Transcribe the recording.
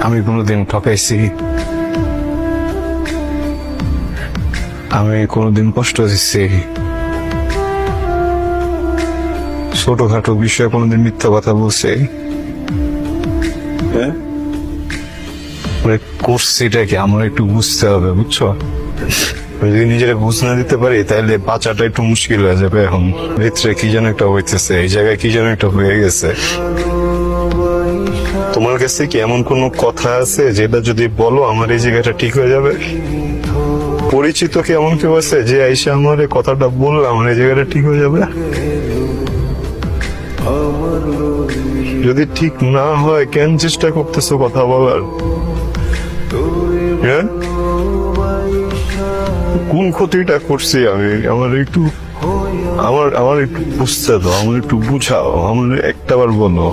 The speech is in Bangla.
আমি কোনোদিন ঠকাইছি? আমি কোনোদিন কষ্ট দিচ্ছি? ছোটখাটো বিষয়ে কোনোদিন মিথ্যা কথা বলছে? হ্যাঁ, করছিটা কি আমার একটু বুঝতে হবে, বুঝছো? যদি নিজেরা বুঝ না দিতে পারি তাহলে বাঁচাটা একটু মুশকিল হয়ে যাবে। এখন ভিতরে কি যেন একটা হইতেছে, এই জায়গায় কি যেন একটা হয়ে গেছে। তোমার কাছে কি এমন কোনো কথা আছে যেটা যদি বলো আমার এই জায়গাটা ঠিক হয়ে যাবে? পরিচিত কি এমন কেউ আছে যে আইসা আমার এই কথাটা বললে আমার এই জায়গাটা ঠিক হয়ে যাবে? যদি ঠিক না হয় কেন চেষ্টা করতেছো কথা বলার? হ্যাঁ, কোন ক্ষতিটা করছি আমি? আমার একটু আমার আমার একটু বুঝতে দাও, আমার একটু বুঝাও, আমার একটাবার বলো।